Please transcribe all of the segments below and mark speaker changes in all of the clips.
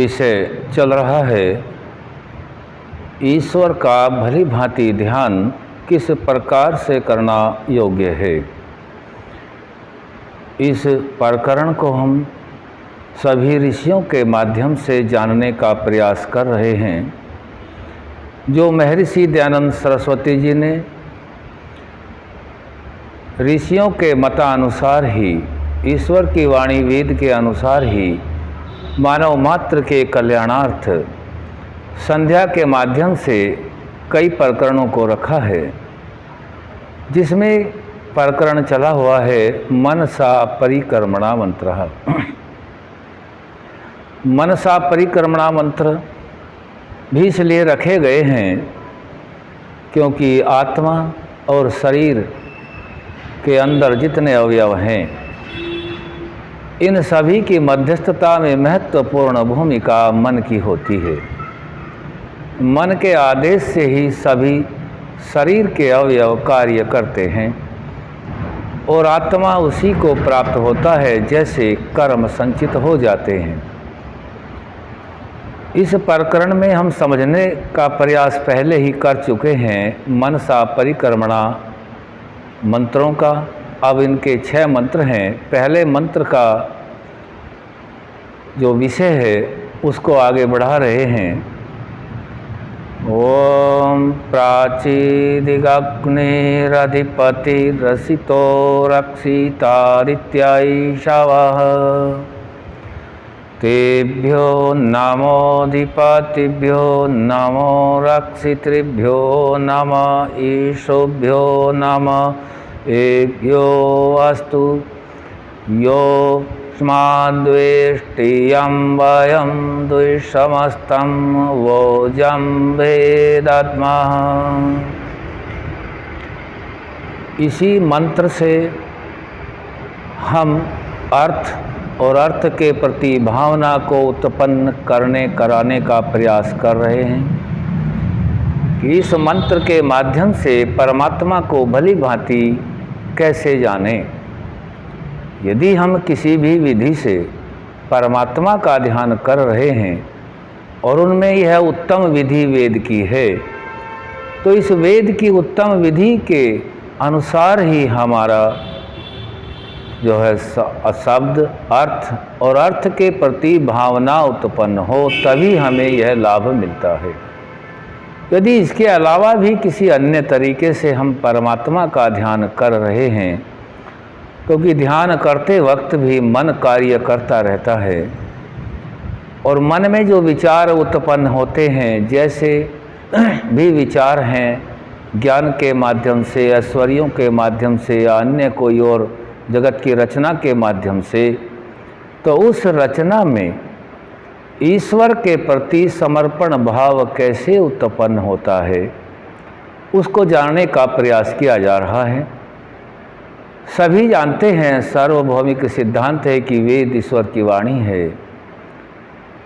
Speaker 1: विषय चल रहा है ईश्वर का भली भांति ध्यान किस प्रकार से करना योग्य है। इस प्रकरण को हम सभी ऋषियों के माध्यम से जानने का प्रयास कर रहे हैं। जो महर्षि दयानंद सरस्वती जी ने ऋषियों के मतानुसार ही, ईश्वर की वाणी वेद के अनुसार ही मानव मात्र के कल्याणार्थ संध्या के माध्यम से कई प्रकरणों को रखा है, जिसमें प्रकरण चला हुआ है मनसा परिक्रमणा मंत्र। मनसा परिक्रमणा मंत्र भी इसलिए रखे गए हैं क्योंकि आत्मा और शरीर के अंदर जितने अवयव हैं, इन सभी की मध्यस्थता में महत्वपूर्ण भूमिका मन की होती है। मन के आदेश से ही सभी शरीर के अवयव कार्य करते हैं और आत्मा उसी को प्राप्त होता है जैसे कर्म संचित हो जाते हैं। इस प्रकरण में हम समझने का प्रयास पहले ही कर चुके हैं मनसा परिक्रमणा मंत्रों का। अब इनके 6 मंत्र हैं। पहले मंत्र का जो विषय है उसको आगे बढ़ा रहे हैं। ओम प्राचीदिग्निरधिपतिरसितो रक्षितादित्याईशावः तेभ्यो नमोऽधिपतिभ्यो नमो रक्षितृभ्यो नमः ईशोभ्यो नमः एभ्यो अस्तु योऽस्माद्वेष्टियं वयं द्विषमस्तं वोजं वेदात्मः। इसी मंत्र से हम अर्थ और अर्थ के प्रति भावना को उत्पन्न कराने का प्रयास कर रहे हैं कि इस मंत्र के माध्यम से परमात्मा को भली भांति कैसे जानें। यदि हम किसी भी विधि से परमात्मा का ध्यान कर रहे हैं और उनमें यह उत्तम विधि वेद की है, तो इस वेद की उत्तम विधि के अनुसार ही हमारा जो है शब्द अर्थ और अर्थ के प्रति भावना उत्पन्न हो, तभी हमें यह लाभ मिलता है। यदि इसके अलावा भी किसी अन्य तरीके से हम परमात्मा का ध्यान कर रहे हैं, क्योंकि ध्यान करते वक्त भी मन कार्य करता रहता है और मन में जो विचार उत्पन्न होते हैं, जैसे भी विचार हैं ज्ञान के माध्यम से, ऐश्वर्यों के माध्यम से या अन्य कोई और जगत की रचना के माध्यम से, तो उस रचना में ईश्वर के प्रति समर्पण भाव कैसे उत्पन्न होता है, उसको जानने का प्रयास किया जा रहा है। सभी जानते हैं, सार्वभौमिक सिद्धांत है कि वेद ईश्वर की वाणी है।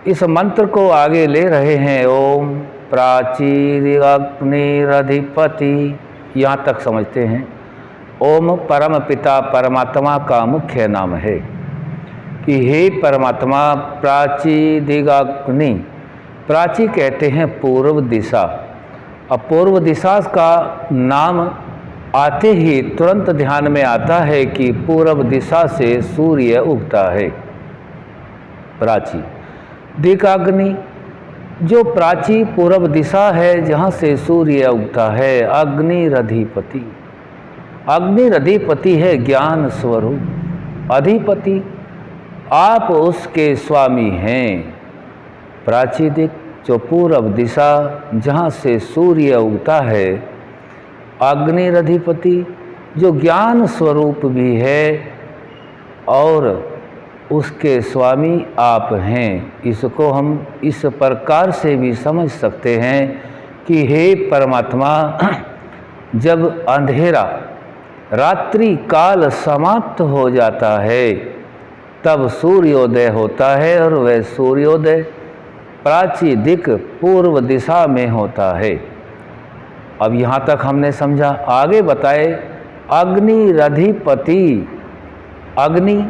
Speaker 1: इस मंत्र को आगे ले रहे हैं। ओम प्राचीदिग्निरधिपति, यहाँ तक समझते हैं। ओम परम पिता परमात्मा का मुख्य नाम है कि हे परमात्मा प्राचीदिग्नि, प्राची कहते हैं पूर्व दिशा। अब पूर्व दिशा का नाम आते ही तुरंत ध्यान में आता है कि पूर्व दिशा से सूर्य उगता है। प्राची दिग्अग्नि, जो प्राची पूर्व दिशा है जहाँ से सूर्य उगता है। अग्निरधिपति, अग्निरधिपति है ज्ञान स्वरूप। अधिपति, आप उसके स्वामी हैं। प्राचीदिक, जो पूर्व दिशा जहाँ से सूर्य उगता है। अग्निरधिपति, जो ज्ञान स्वरूप भी है और उसके स्वामी आप हैं। इसको हम इस प्रकार से भी समझ सकते हैं कि हे परमात्मा, जब अंधेरा रात्रि काल समाप्त हो जाता है तब सूर्योदय होता है और वह सूर्योदय प्राची दिक पूर्व दिशा में होता है। अब यहाँ तक हमने समझा। आगे बताए अग्निरधिपति, अग्नि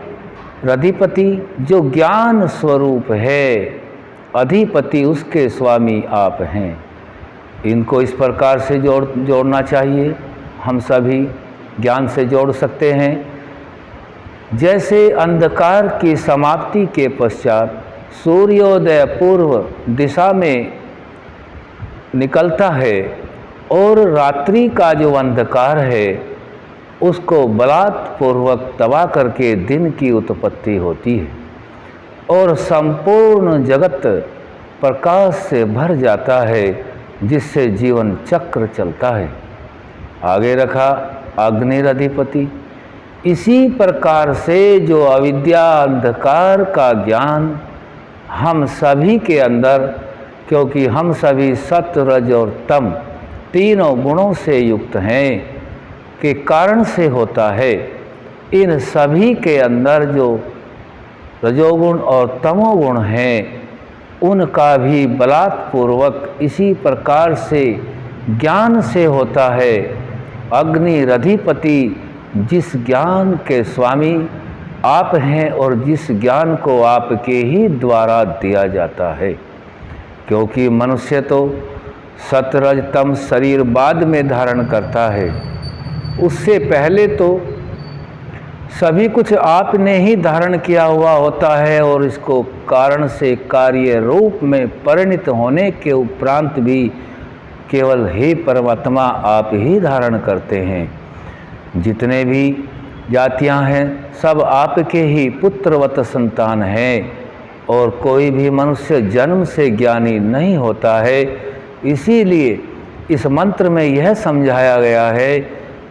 Speaker 1: रधिपति जो ज्ञान स्वरूप है, अधिपति उसके स्वामी आप हैं। इनको इस प्रकार से जोड़ना चाहिए। हम सभी ज्ञान से जोड़ सकते हैं। जैसे अंधकार की समाप्ति के पश्चात सूर्योदय पूर्व दिशा में निकलता है और रात्रि का जो अंधकार है उसको बलात्पूर्वक दबा करके दिन की उत्पत्ति होती है और संपूर्ण जगत प्रकाश से भर जाता है, जिससे जीवन चक्र चलता है। आगे रखा अग्निरधिपति। इसी प्रकार से जो अविद्या अंधकार का ज्ञान हम सभी के अंदर, क्योंकि हम सभी सत्व रज और तम तीनों गुणों से युक्त हैं के कारण से होता है। इन सभी के अंदर जो रजोगुण और तमोगुण हैं उनका भी बलात्पूर्वक इसी प्रकार से ज्ञान से होता है। अग्निरधिपति जिस ज्ञान के स्वामी आप हैं और जिस ज्ञान को आपके ही द्वारा दिया जाता है, क्योंकि मनुष्य तो सतरज तम शरीर बाद में धारण करता है, उससे पहले तो सभी कुछ आपने ही धारण किया हुआ होता है और इसको कारण से कार्य रूप में परिणित होने के उपरांत भी केवल हे परमात्मा आप ही धारण करते हैं। जितने भी जातियां हैं सब आपके ही पुत्रवत संतान हैं और कोई भी मनुष्य जन्म से ज्ञानी नहीं होता है। इसीलिए इस मंत्र में यह समझाया गया है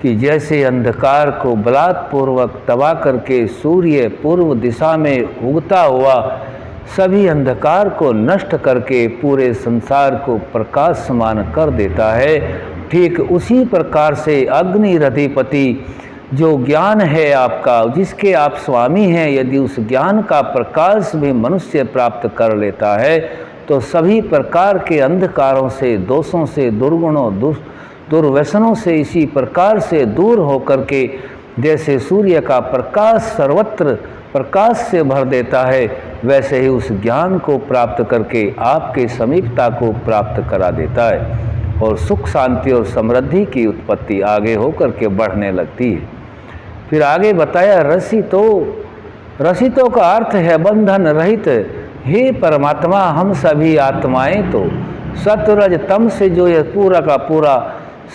Speaker 1: कि जैसे अंधकार को बलात्पूर्वक दबा करके सूर्य पूर्व दिशा में उगता हुआ सभी अंधकार को नष्ट करके पूरे संसार को प्रकाशमान कर देता है, ठीक उसी प्रकार से अग्निरधिपति जो ज्ञान है आपका, जिसके आप स्वामी हैं, यदि उस ज्ञान का प्रकाश भी मनुष्य प्राप्त कर लेता है तो सभी प्रकार के अंधकारों से, दोषों से, दुर्गुणों, दुर्व्यसनों से इसी प्रकार से दूर होकर के जैसे सूर्य का प्रकाश सर्वत्र प्रकाश से भर देता है, वैसे ही उस ज्ञान को प्राप्त करके आपके समीपता को प्राप्त करा देता है और सुख शांति और समृद्धि की उत्पत्ति आगे होकर के बढ़ने लगती है। फिर आगे बताया रसितो का अर्थ है बंधन रहित। हे परमात्मा, हम सभी आत्माएं तो सतरज तम से जो यह पूरा का पूरा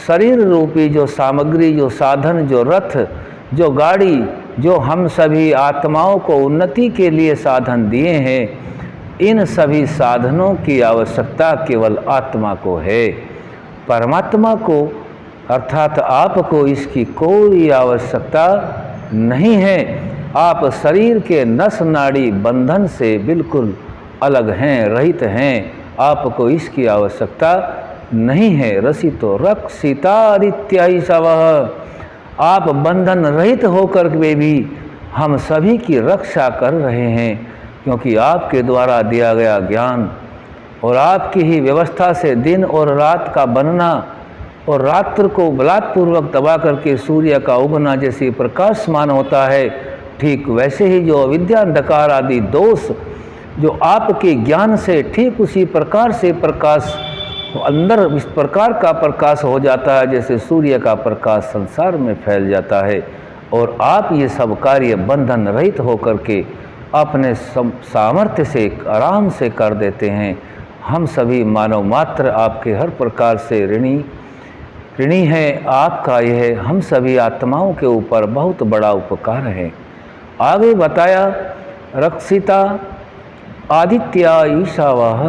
Speaker 1: शरीर रूपी जो सामग्री, जो साधन, जो रथ, जो गाड़ी, जो हम सभी आत्माओं को उन्नति के लिए साधन दिए हैं, इन सभी साधनों की आवश्यकता केवल आत्मा को है। परमात्मा को अर्थात आपको इसकी कोई आवश्यकता नहीं है। आप शरीर के नस नाड़ी बंधन से बिल्कुल अलग हैं, रहित हैं। आपको इसकी आवश्यकता नहीं है। रसितो रक्षितादित्यायि सवः। आप बंधन रहित होकर के भी हम सभी की रक्षा कर रहे हैं, क्योंकि आपके द्वारा दिया गया ज्ञान और आपकी ही व्यवस्था से दिन और रात का बनना और रात्र को बलात्पूर्वक दबा करके सूर्य का उगना जैसे प्रकाशमान होता है, ठीक वैसे ही जो अविद्या अंधकार आदि दोष जो आपके ज्ञान से ठीक उसी प्रकार से प्रकाश अंदर इस प्रकार का प्रकाश हो जाता है जैसे सूर्य का प्रकाश संसार में फैल जाता है और आप ये सब कार्य बंधन रहित होकर के अपने सामर्थ्य से आराम से कर देते हैं। हम सभी मानव मात्र आपके हर प्रकार से ऋणी हैं। आपका यह हम सभी आत्माओं के ऊपर बहुत बड़ा उपकार है। आगे बताया रक्षिता आदित्या ईशावाह।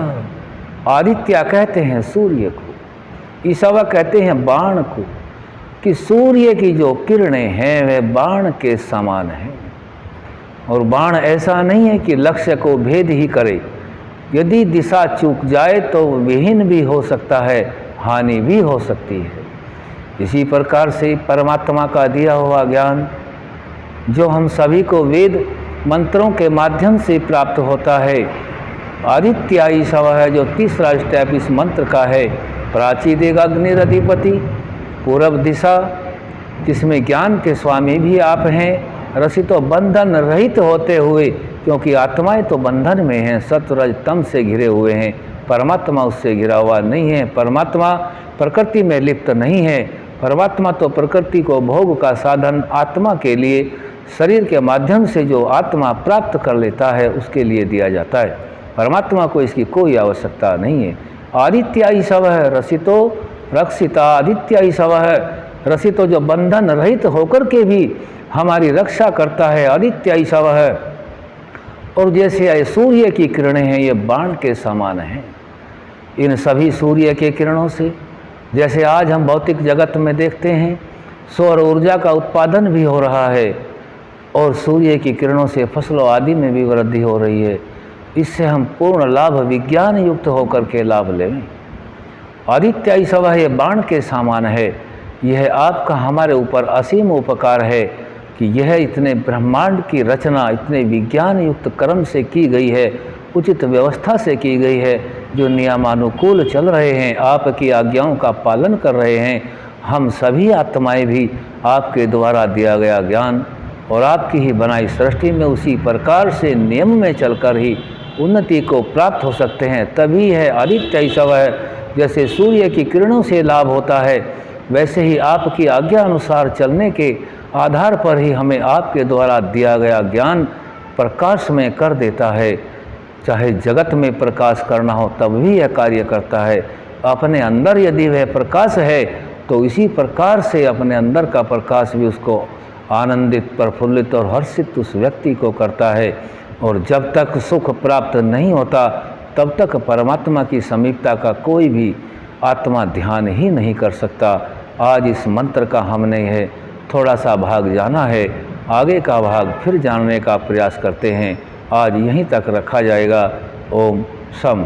Speaker 1: आदित्य कहते हैं सूर्य को, ईशावा कहते हैं बाण को, कि सूर्य की जो किरणें हैं वे बाण के समान हैं। और बाण ऐसा नहीं है कि लक्ष्य को भेद ही करे, यदि दिशा चूक जाए तो विहीन भी हो सकता है, हानि भी हो सकती है। इसी प्रकार से परमात्मा का दिया हुआ ज्ञान जो हम सभी को वेद मंत्रों के माध्यम से प्राप्त होता है, आदित्य ईशावा है जो तीसरा स्टेप इस मंत्र का है। प्राचीदेग अग्निरधिपति, पूर्व दिशा जिसमें ज्ञान के स्वामी भी आप हैं। रसितो बंधन रहित होते हुए क्योंकि आत्माएं तो बंधन में हैं, सत्वरज तम से घिरे हुए हैं, परमात्मा उससे घिरा हुआ नहीं है। परमात्मा प्रकृति में लिप्त नहीं है। परमात्मा तो प्रकृति को भोग का साधन आत्मा के लिए शरीर के माध्यम से जो आत्मा प्राप्त कर लेता है उसके लिए दिया जाता है। परमात्मा को इसकी कोई आवश्यकता नहीं है। आदित्य ही सब है रसितो रक्षिता, आदित्य ही सब है रसितो, जो बंधन रहित होकर के भी हमारी रक्षा करता है, आदित्य ही सब है। और जैसे ये सूर्य की किरणें हैं, ये बाण के समान हैं। इन सभी सूर्य के किरणों से, जैसे आज हम भौतिक जगत में देखते हैं सौर ऊर्जा का उत्पादन भी हो रहा है और सूर्य की किरणों से फसलों आदि में भी वृद्धि हो रही है। इससे हम पूर्ण लाभ विज्ञान युक्त होकर के लाभ लें। आदित्य ही सब है, ये बाण के समान है। यह आपका हमारे ऊपर असीम उपकार है कि यह इतने ब्रह्मांड की रचना इतने विज्ञान युक्त कर्म से की गई है, उचित व्यवस्था से की गई है, जो नियमानुकूल चल रहे हैं, आपकी आज्ञाओं का पालन कर रहे हैं। हम सभी आत्माएं भी आपके द्वारा दिया गया ज्ञान और आपकी ही बनाई सृष्टि में उसी प्रकार से नियम में चलकर ही उन्नति को प्राप्त हो सकते हैं। तभी है आदित्य ही सब है। जैसे सूर्य की किरणों से लाभ होता है, वैसे ही आपकी आज्ञा अनुसार चलने के आधार पर ही हमें आपके द्वारा दिया गया ज्ञान प्रकाश में कर देता है। चाहे जगत में प्रकाश करना हो तब भी यह कार्य करता है। अपने अंदर यदि वह प्रकाश है तो इसी प्रकार से अपने अंदर का प्रकाश भी उसको आनंदित, प्रफुल्लित और हर्षित उस व्यक्ति को करता है। और जब तक सुख प्राप्त नहीं होता तब तक परमात्मा की समीपता का कोई भी आत्मा ध्यान ही नहीं कर सकता। आज इस मंत्र का हमने यह थोड़ा सा भाग जाना है, आगे का भाग फिर जानने का प्रयास करते हैं। आज यहीं तक रखा जाएगा। ओम शम।